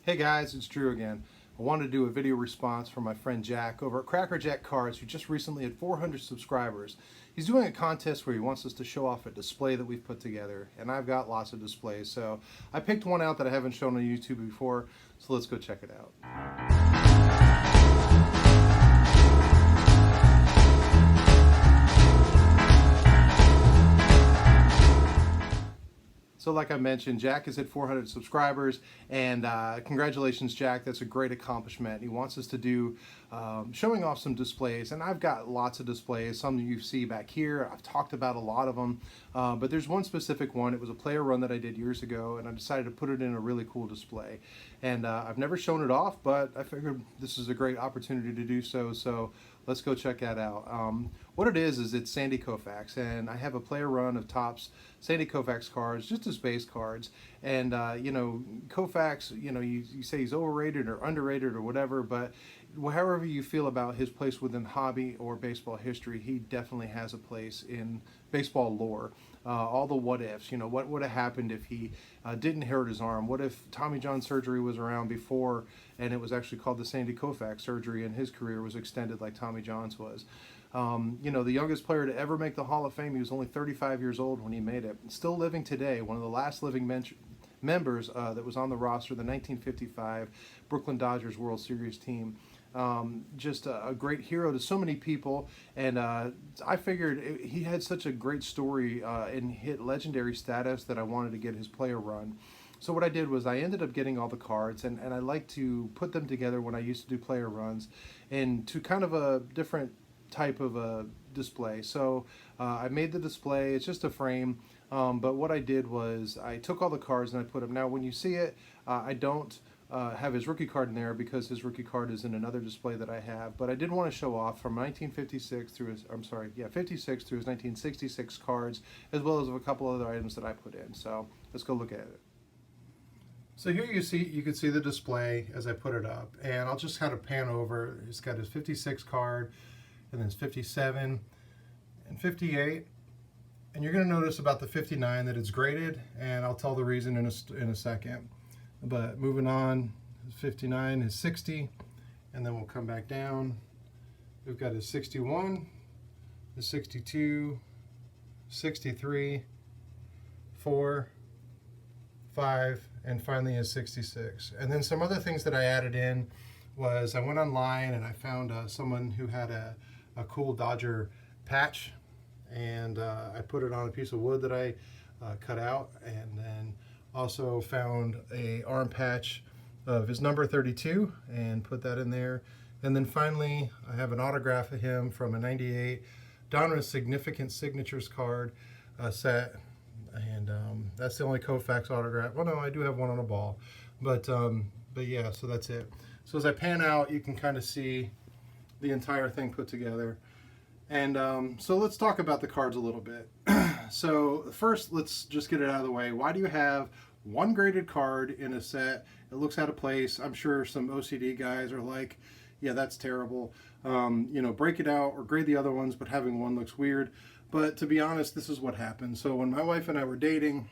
Hey guys, it's Drew again. I wanted to do a video response from my friend Jack over at Cracker Jack Cards, who just recently had 400 subscribers. He's doing a contest where he wants us to show off a display that we've put together, and I've got lots of displays, so I picked one out that I haven't shown on YouTube before, so let's go check it out. So like I mentioned, Jack has hit 400 subscribers, and congratulations, Jack. That's a great accomplishment. He wants us to do showing off some displays, and I've got lots of displays. Some you see back here. I've talked about a lot of them, but there's one specific one. It was a player run that I did years ago, and I decided to put it in a really cool display. And I've never shown it off, but I figured this is a great opportunity to do so. So let's go check that out. What it is it's Sandy Koufax, and I have a player run of Topps Sandy Koufax cards, just as base cards. And you know, Koufax, you know, you say he's overrated or underrated or whatever, but however you feel about his place within hobby or baseball history, he definitely has a place in baseball lore. All the what ifs, you know, what would have happened if he didn't hurt his arm? What if Tommy John surgery was around before and it was actually called the Sandy Koufax surgery and his career was extended like Tommy John's was? You know, the youngest player to ever make the Hall of Fame, he was only 35 years old when he made it. Still living today, one of the last living members that was on the roster, the 1955 Brooklyn Dodgers World Series team. Just a great hero to so many people, and I figured he had such a great story and hit legendary status that I wanted to get his player run. So what I did was I ended up getting all the cards, and I like to put them together when I used to do player runs into kind of a different type of a display. So I made the display. It's just a frame, but what I did was I took all the cards and I put them. Now when you see it, I don't have his rookie card in there because his rookie card is in another display that I have, but I did want to show off from 1956 through his, 56 through his 1966 cards, as well as a couple other items that I put in. So let's go look at it. So here you can see the display as I put it up, and I'll just kind of pan over. He's got his 56 card, and then his 57 and 58, and you're going to notice about the 59 that it's graded, and I'll tell the reason in a second. But moving on, 59 is 60, and then we'll come back down. We've got his 61, his 62, 63, 4, 5, and finally his 66. And then some other things that I added in was I went online and I found someone who had a cool Dodger patch, and I put it on a piece of wood that I cut out, and then also found a arm patch of his number 32 and put that in there. And then finally I have an autograph of him from a 98 Donruss Significant Signatures card set, and that's the only Koufax autograph. Well, no, I do have one on a ball, but yeah, so that's it. So as I pan out, you can kind of see the entire thing put together. And so let's talk about the cards a little bit. So first, let's just get it out of the way. Why do you have one graded card in a set? It looks out of place. I'm sure some OCD guys are like, yeah, that's terrible. You know, break it out or grade the other ones, but having one looks weird. But to be honest, this is what happened. So when my wife and I were dating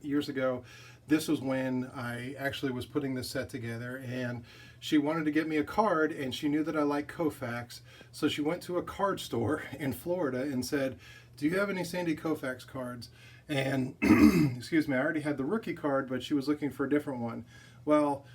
years ago, this was when I actually was putting this set together, and she wanted to get me a card, and she knew that I like Koufax, so she went to a card store in Florida and said, do you have any Sandy Koufax cards? And excuse me, I already had the rookie card, but she was looking for a different one. Well,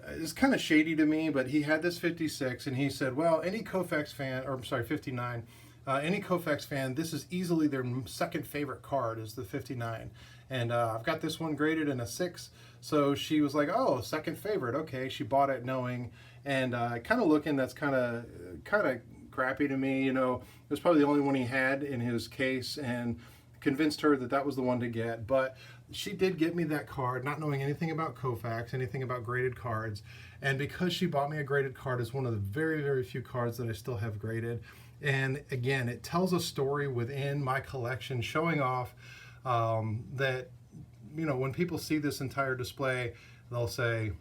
it's kind of shady to me, but he had this 56, and he said, well, any Koufax fan, or I'm sorry, 59, any Koufax fan, this is easily their second favorite card is the 59. And I've got this one graded in a 6. So she was like, oh, second favorite. Okay, she bought it knowing. And kind of looking, that's kind of crappy to me. You know, it was probably the only one he had in his case, and convinced her that that was the one to get. But she did get me that card, not knowing anything about Koufax, anything about graded cards. And because she bought me a graded card, it's one of the very, very few cards that I still have graded. And again, it tells a story within my collection, showing off that, you know, when people see this entire display, they'll say,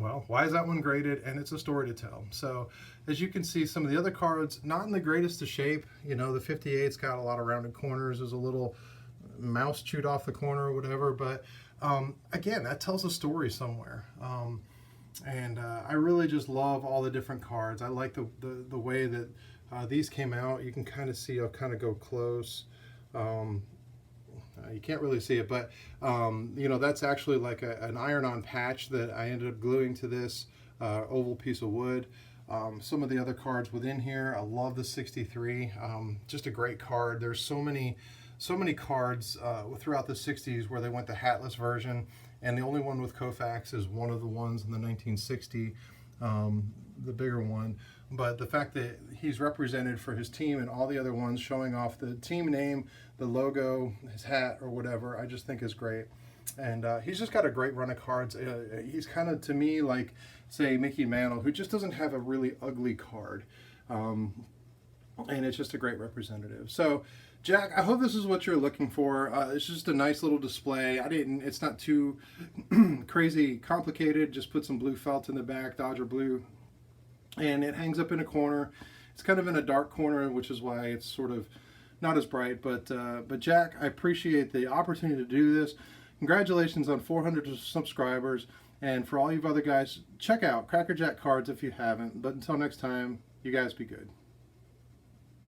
well, why is that one graded? And it's a story to tell. So as you can see, some of the other cards, not in the greatest of shape. You know, the 58's got a lot of rounded corners. There's a little mouse chewed off the corner or whatever, but Again, that tells a story somewhere. And I really just love all the different cards. I like the way that these came out. You can kind of see, I'll kind of go close. You can't really see it, but you know, that's actually like an iron-on patch that I ended up gluing to this oval piece of wood. Some of the other cards within here, I love the 63. Just a great card. There's so many cards throughout the 60s where they went the hatless version, and the only one with Koufax is one of the ones in the 1960, the bigger one. But the fact that he's represented for his team and all the other ones showing off the team name, the logo, his hat or whatever, I just think is great. And he's just got a great run of cards. He's kind of, to me, like, say, Mickey Mantle, who just doesn't have a really ugly card. And it's just a great representative. So, Jack, I hope this is what you're looking for. It's just a nice little display. It's not too crazy complicated. Just put some blue felt in the back, Dodger blue. And it hangs up in a corner. It's kind of in a dark corner, which is why it's sort of not as bright. But Jack, I appreciate the opportunity to do this. Congratulations on 400 subscribers. And for all you other guys, check out Cracker Jack Cards if you haven't. But until next time, you guys be good.